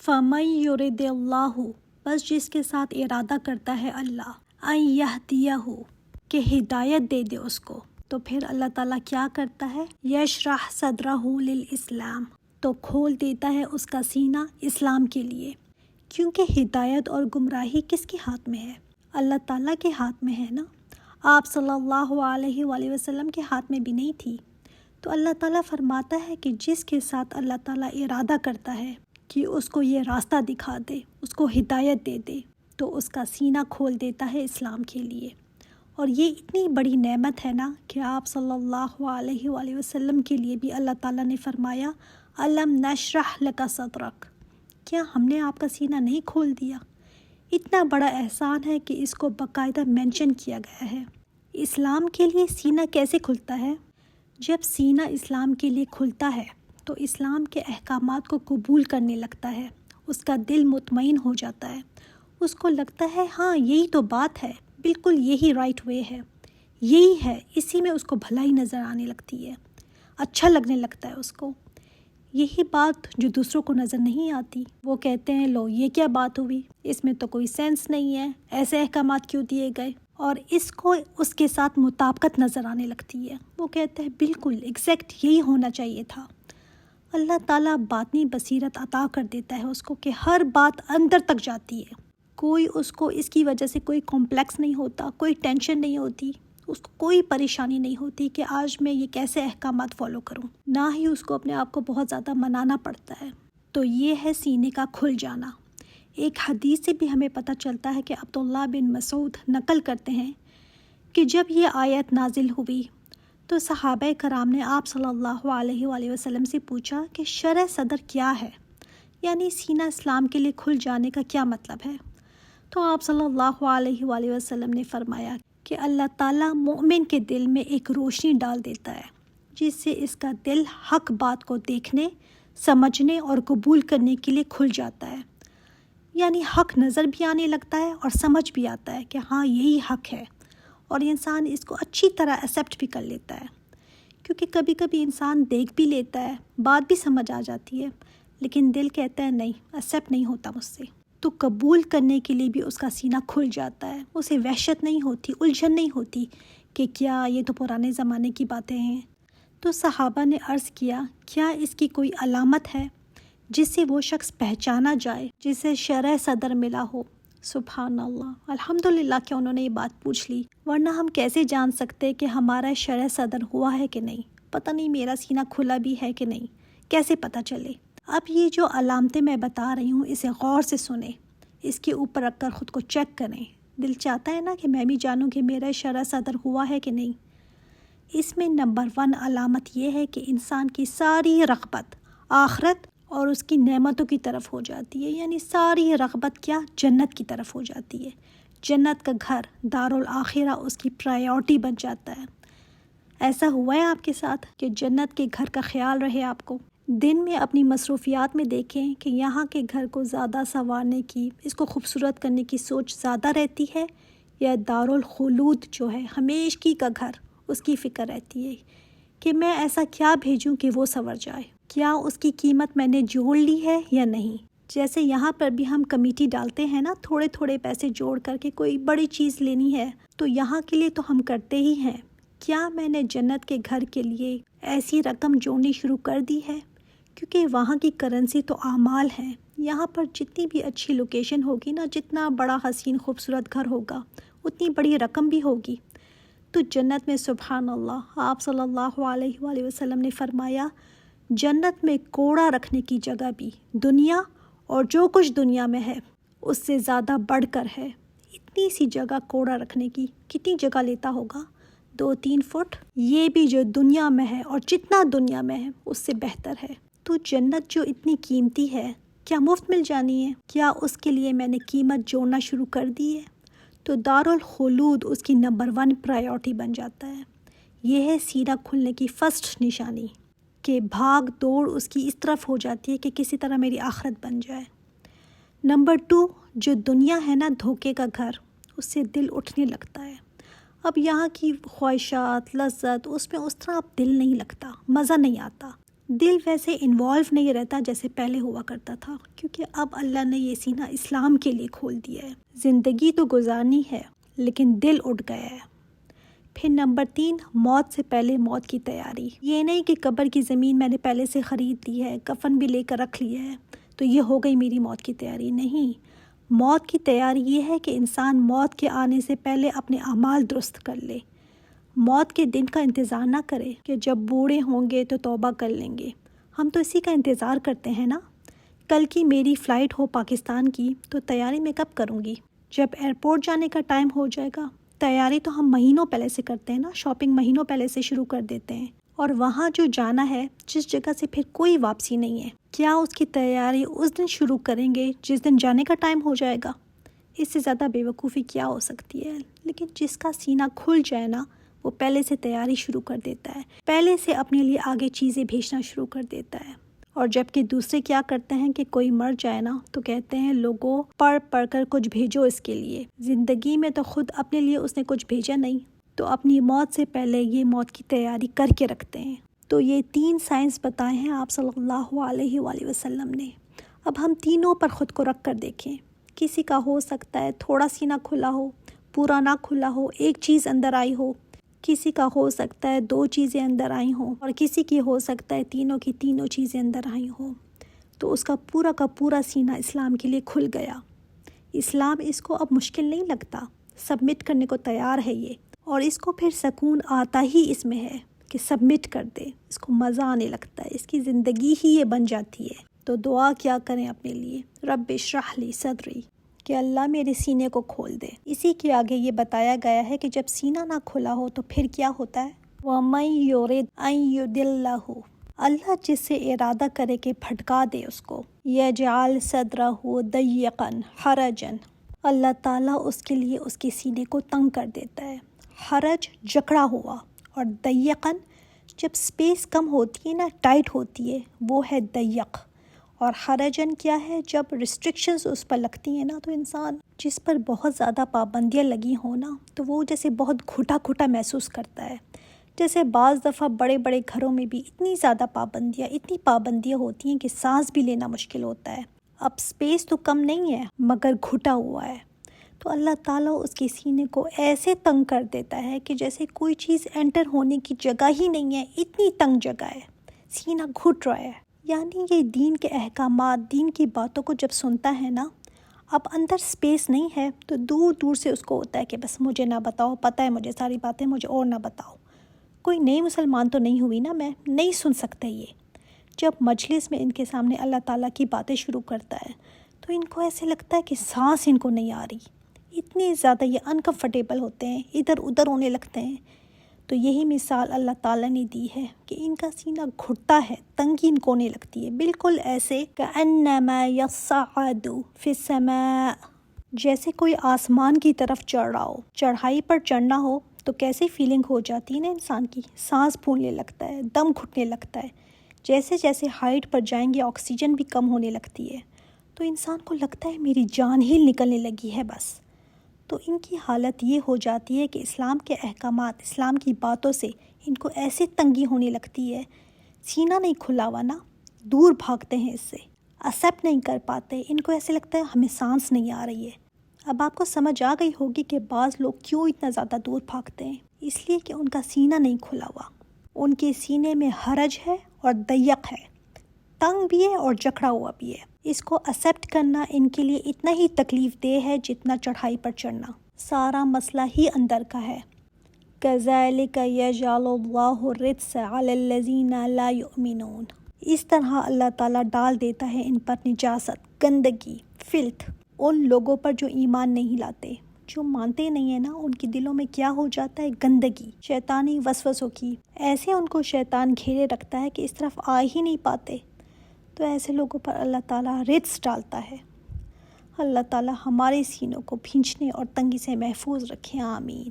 فَمَن يُرِدِ اللَّهُ، بس جس کے ساتھ ارادہ کرتا ہے اللہ، أَن يَهْدِيَهُ، کہ ہدایت دے دے اس کو، تو پھر اللہ تعالیٰ کیا کرتا ہے؟ يَشْرَحْ صَدْرَهُ لِلْإِسْلَامِ، تو کھول دیتا ہے اس کا سینہ اسلام کے لیے، کیونکہ ہدایت اور گمراہی کس کے ہاتھ میں ہے؟ اللہ تعالیٰ کے ہاتھ میں ہے نا، آپ صلی اللہ علیہ وآلہ وسلم کے ہاتھ میں بھی نہیں تھی۔ تو اللہ تعالیٰ فرماتا ہے کہ جس کے ساتھ اللہ تعالیٰ ارادہ کرتا ہے کہ اس کو یہ راستہ دکھا دے، اس کو ہدایت دے دے، تو اس کا سینہ کھول دیتا ہے اسلام کے لیے۔ اور یہ اتنی بڑی نعمت ہے نا کہ آپ صلی اللہ علیہ وآلہ وسلم کے لیے بھی اللہ تعالیٰ نے فرمایا الم نشرح لک صدرک، کیا ہم نے آپ کا سینہ نہیں کھول دیا؟ اتنا بڑا احسان ہے کہ اس کو باقاعدہ مینشن کیا گیا ہے۔ اسلام کے لیے سینہ کیسے کھلتا ہے؟ جب سینہ اسلام کے لیے کھلتا ہے تو اسلام کے احکامات کو قبول کرنے لگتا ہے، اس کا دل مطمئن ہو جاتا ہے، اس کو لگتا ہے ہاں یہی تو بات ہے، بالکل یہی رائٹ وے ہے، یہی ہے، اسی میں اس کو بھلائی نظر آنے لگتی ہے، اچھا لگنے لگتا ہے اس کو۔ یہی بات جو دوسروں کو نظر نہیں آتی، وہ کہتے ہیں لو یہ کیا بات ہوئی، اس میں تو کوئی سینس نہیں ہے، ایسے احکامات کیوں دیے گئے، اور اس کو اس کے ساتھ مطابقت نظر آنے لگتی ہے، وہ کہتے ہیں بالکل ایگزیکٹ یہی ہونا چاہیے تھا۔ اللہ تعالیٰ باطنی بصیرت عطا کر دیتا ہے اس کو کہ ہر بات اندر تک جاتی ہے، کوئی اس کو اس کی وجہ سے کوئی کمپلیکس نہیں ہوتا، کوئی ٹینشن نہیں ہوتی، اس کو کوئی پریشانی نہیں ہوتی کہ آج میں یہ کیسے احکامات فالو کروں، نہ ہی اس کو اپنے آپ کو بہت زیادہ منانا پڑتا ہے۔ تو یہ ہے سینے کا کھل جانا۔ ایک حدیث سے بھی ہمیں پتہ چلتا ہے کہ عبداللہ بن مسعود نقل کرتے ہیں کہ جب یہ آیت نازل ہوئی تو صحابہ کرام نے آپ صلی اللہ علیہ وآلہ وسلم سے پوچھا کہ شرح صدر کیا ہے، یعنی سینہ اسلام کے لیے کھل جانے کا کیا مطلب ہے؟ تو آپ صلی اللہ علیہ وآلہ وسلم نے فرمایا کہ اللہ تعالیٰ مومن کے دل میں ایک روشنی ڈال دیتا ہے جس سے اس کا دل حق بات کو دیکھنے، سمجھنے اور قبول کرنے کے لیے کھل جاتا ہے، یعنی حق نظر بھی آنے لگتا ہے اور سمجھ بھی آتا ہے کہ ہاں یہی حق ہے، اور انسان اس کو اچھی طرح ایکسیپٹ بھی کر لیتا ہے، کیونکہ کبھی کبھی انسان دیکھ بھی لیتا ہے، بات بھی سمجھ آ جاتی ہے، لیکن دل کہتا ہے نہیں، ایکسیپٹ نہیں ہوتا مجھ سے، تو قبول کرنے کے لیے بھی اس کا سینہ کھل جاتا ہے، اسے وحشت نہیں ہوتی، الجھن نہیں ہوتی کہ کیا یہ تو پرانے زمانے کی باتیں ہیں۔ تو صحابہ نے عرض کیا کیا اس کی کوئی علامت ہے جس سے وہ شخص پہچانا جائے جسے شرح صدر ملا ہو؟ سبحان اللہ، الحمدللہ کہ انہوں نے یہ بات پوچھ لی، ورنہ ہم کیسے جان سکتے کہ ہمارا شرح صدر ہوا ہے کہ نہیں، پتہ نہیں میرا سینہ کھلا بھی ہے کہ نہیں، کیسے پتہ چلے؟ اب یہ جو علامتیں میں بتا رہی ہوں اسے غور سے سنیں، اس کے اوپر رکھ کر خود کو چیک کریں، دل چاہتا ہے نا کہ میں بھی جانوں کہ میرا شرح صدر ہوا ہے کہ نہیں۔ اس میں نمبر 1 علامت یہ ہے کہ انسان کی ساری رغبت آخرت اور اس کی نعمتوں کی طرف ہو جاتی ہے، یعنی ساری رغبت کیا؟ جنت کی طرف ہو جاتی ہے، جنت کا گھر دارالآخرہ اس کی پرائیورٹی بن جاتا ہے۔ ایسا ہوا ہے آپ کے ساتھ کہ جنت کے گھر کا خیال رہے آپ کو؟ دن میں اپنی مصروفیات میں دیکھیں کہ یہاں کے گھر کو زیادہ سنوارنے کی، اس کو خوبصورت کرنے کی سوچ زیادہ رہتی ہے، یا دارالخلود جو ہے ہمیشگی کا گھر، اس کی فکر رہتی ہے کہ میں ایسا کیا بھیجوں کہ وہ سنور جائے، کیا اس کی قیمت میں نے جوڑ لی ہے یا نہیں؟ جیسے یہاں پر بھی ہم کمیٹی ڈالتے ہیں نا، تھوڑے تھوڑے پیسے جوڑ کر کے کوئی بڑی چیز لینی ہے تو یہاں کے لیے تو ہم کرتے ہی ہیں، کیا میں نے جنت کے گھر کے لیے ایسی رقم جوڑنی شروع کر دی ہے؟ کیونکہ وہاں کی کرنسی تو اعمال ہے، یہاں پر جتنی بھی اچھی لوکیشن ہوگی نا، جتنا بڑا حسین خوبصورت گھر ہوگا اتنی بڑی رقم بھی ہوگی۔ تو جنت میں سبحان اللہ، آپ صلی اللہ علیہ وآلہ وسلم نے فرمایا جنت میں کوڑا رکھنے کی جگہ بھی دنیا اور جو کچھ دنیا میں ہے اس سے زیادہ بڑھ کر ہے۔ اتنی سی جگہ کوڑا رکھنے کی کتنی جگہ لیتا ہوگا؟ 2-3 فٹ، یہ بھی جو دنیا میں ہے اور جتنا دنیا میں ہے اس سے بہتر ہے۔ تو جنت جو اتنی قیمتی ہے کیا مفت مل جانی ہے؟ کیا اس کے لیے میں نے قیمت جوڑنا شروع کر دی ہے؟ تو دارالخلود اس کی نمبر 1 پرائیورٹی بن جاتا ہے۔ یہ ہے سینہ کھلنے کی فرسٹ نشانی، کہ بھاگ دوڑ اس کی اس طرف ہو جاتی ہے کہ کسی طرح میری آخرت بن جائے۔ نمبر 2، جو دنیا ہے نا دھوکے کا گھر، اس سے دل اٹھنے لگتا ہے۔ اب یہاں کی خواہشات، لذت، اس میں اس طرح اب دل نہیں لگتا، مزہ نہیں آتا، دل ویسے انوالو نہیں رہتا جیسے پہلے ہوا کرتا تھا، کیونکہ اب اللہ نے یہ سینہ اسلام کے لیے کھول دیا ہے۔ زندگی تو گزارنی ہے لیکن دل اٹھ گیا ہے۔ پھر نمبر 3، موت سے پہلے موت کی تیاری۔ یہ نہیں کہ قبر کی زمین میں نے پہلے سے خرید لی ہے، کفن بھی لے کر رکھ لیا ہے تو یہ ہو گئی میری موت کی تیاری۔ نہیں، موت کی تیاری یہ ہے کہ انسان موت کے آنے سے پہلے اپنے اعمال درست کر لے، موت کے دن کا انتظار نہ کرے کہ جب بوڑھے ہوں گے تو توبہ کر لیں گے۔ ہم تو اسی کا انتظار کرتے ہیں نا۔ کل کی میری فلائٹ ہو پاکستان کی تو تیاری میں کب کروں گی؟ جب ایئرپورٹ جانے کا ٹائم ہو جائے گا۔ تیاری تو ہم مہینوں پہلے سے کرتے ہیں نا، شاپنگ مہینوں پہلے سے شروع کر دیتے ہیں، اور وہاں جو جانا ہے جس جگہ سے پھر کوئی واپسی نہیں ہے، کیا اس کی تیاری اس دن شروع کریں گے جس دن جانے کا ٹائم ہو جائے گا؟ اس سے زیادہ بے وقوفی کیا ہو سکتی ہے؟ لیکن جس کا سینہ کھل جائے نا، وہ پہلے سے تیاری شروع کر دیتا ہے، پہلے سے اپنے لیے آگے چیزیں بھیجنا شروع کر دیتا ہے۔ اور جبکہ دوسرے کیا کرتے ہیں کہ کوئی مر جائے نا تو کہتے ہیں لوگوں پڑھ کر کچھ بھیجو اس کے لیے۔ زندگی میں تو خود اپنے لیے اس نے کچھ بھیجا نہیں، تو اپنی موت سے پہلے یہ موت کی تیاری کر کے رکھتے ہیں۔ تو یہ 3 سائنس بتائے ہیں آپ صلی اللہ علیہ وآلہ وسلم نے۔ اب ہم تینوں پر خود کو رکھ کر دیکھیں۔ کسی کا ہو سکتا ہے تھوڑا سینہ کھلا ہو، پورا نہ کھلا ہو، ایک چیز اندر آئی ہو، کسی کا ہو سکتا ہے 2 چیزیں اندر آئی ہوں، اور کسی کی ہو سکتا ہے تینوں کی تینوں چیزیں اندر آئی ہوں۔ تو اس کا پورا سینہ اسلام کے لیے کھل گیا۔ اسلام اس کو اب مشکل نہیں لگتا، سبمٹ کرنے کو تیار ہے یہ، اور اس کو پھر سکون آتا ہی اس میں ہے کہ سبمٹ کر دے، اس کو مزہ آنے لگتا ہے، اس کی زندگی ہی یہ بن جاتی ہے۔ تو دعا کیا کریں اپنے لیے، رب اشرح لی صدری، کہ اللہ میرے سینے کو کھول دے۔ اسی کے آگے یہ بتایا گیا ہے کہ جب سینہ نہ کھلا ہو تو پھر کیا ہوتا ہے؟ وَمَن يُرِدْ أَن يُضِلَّهُ، اللہ جس سے ارادہ کرے کہ بھٹکا دے اس کو، يَجْعَلْ صَدْرَهُ ضَيِّقًا حَرَجًا، اللہ تعالیٰ اس کے لیے اس کے سینے کو تنگ کر دیتا ہے۔ حرج جکڑا ہوا، اور ضیقاً جب سپیس کم ہوتی ہے نا، ٹائٹ ہوتی ہے، وہ ہے ضیق۔ اور حرجن کیا ہے؟ جب ریسٹرکشنز اس پر لگتی ہیں نا، تو انسان جس پر بہت زیادہ پابندیاں لگی ہوں نا، تو وہ جیسے بہت گھٹا محسوس کرتا ہے۔ جیسے بعض دفعہ بڑے بڑے گھروں میں بھی اتنی پابندیاں ہوتی ہیں کہ سانس بھی لینا مشکل ہوتا ہے۔ اب سپیس تو کم نہیں ہے مگر گھٹا ہوا ہے، تو اللہ تعالیٰ اس کے سینے کو ایسے تنگ کر دیتا ہے کہ جیسے کوئی چیز انٹر ہونے کی جگہ ہی نہیں ہے، اتنی تنگ جگہ ہے، سینہ گھٹ رہا ہے۔ یعنی یہ دین کے احکامات، دین کی باتوں کو جب سنتا ہے نا، اب اندر سپیس نہیں ہے تو دور دور سے اس کو ہوتا ہے کہ بس مجھے نہ بتاؤ، پتہ ہے مجھے ساری باتیں، مجھے اور نہ بتاؤ۔ کوئی نئی مسلمان تو نہیں ہوئی نا، میں نہیں سن سکتا یہ۔ جب مجلس میں ان کے سامنے اللہ تعالیٰ کی باتیں شروع کرتا ہے تو ان کو ایسے لگتا ہے کہ سانس ان کو نہیں آ رہی، اتنے زیادہ یہ انکمفرٹیبل ہوتے ہیں، ادھر ادھر ہونے لگتے ہیں۔ تو یہی مثال اللہ تعالیٰ نے دی ہے کہ ان کا سینہ گھٹتا ہے، تنگی ان کو ہونے لگتی ہے، بالکل ایسے كَأَنَّمَا يَصَّعَّدُ فِي السَّمَاءِ، جیسے کوئی آسمان کی طرف چڑھ رہا ہو۔ چڑھائی پر چڑھنا ہو تو کیسی فیلنگ ہو جاتی ہے نا انسان کی، سانس پھولنے لگتا ہے، دم گھٹنے لگتا ہے۔ جیسے جیسے ہائٹ پر جائیں گے آکسیجن بھی کم ہونے لگتی ہے، تو انسان کو لگتا ہے میری جان ہی نکلنے لگی ہے بس۔ تو ان کی حالت یہ ہو جاتی ہے کہ اسلام کے احکامات، اسلام کی باتوں سے ان کو ایسے تنگی ہونے لگتی ہے، سینہ نہیں کھلا ہوا نا، دور بھاگتے ہیں اس سے، ایکسیپٹ نہیں کر پاتے، ان کو ایسے لگتا ہے ہمیں سانس نہیں آ رہی ہے۔ اب آپ کو سمجھ آ گئی ہوگی کہ بعض لوگ کیوں اتنا زیادہ دور بھاگتے ہیں، اس لیے کہ ان کا سینہ نہیں کھلا ہوا، ان کے سینے میں حرج ہے اور ضیق ہے، تنگ بھی ہے اور جکڑا ہوا بھی ہے۔ اس کو ایکسیپٹ کرنا ان کے لیے اتنا ہی تکلیف دہ ہے جتنا چڑھائی پر چڑھنا، سارا مسئلہ ہی اندر کا ہے۔ كَذَلِكَ يَجْعَلُ اللَّهُ الرِّجْسَ عَلَى الَّذِينَ لَا يُؤْمِنُونَ، اس طرح اللہ تعالیٰ ڈال دیتا ہے ان پر نجاست، گندگی، فلتھ، ان لوگوں پر جو ایمان نہیں لاتے، جو مانتے نہیں ہیں نا، ان کے دلوں میں کیا ہو جاتا ہے؟ گندگی، شیطانی وسوسوں کی، ایسے ان کو شیطان گھیرے رکھتا ہے کہ اس طرف آ ہی نہیں پاتے۔ تو ایسے لوگوں پر اللہ تعالیٰ رجس ڈالتا ہے۔ اللہ تعالیٰ ہمارے سینوں کو بھینچنے اور تنگی سے محفوظ رکھے، آمین۔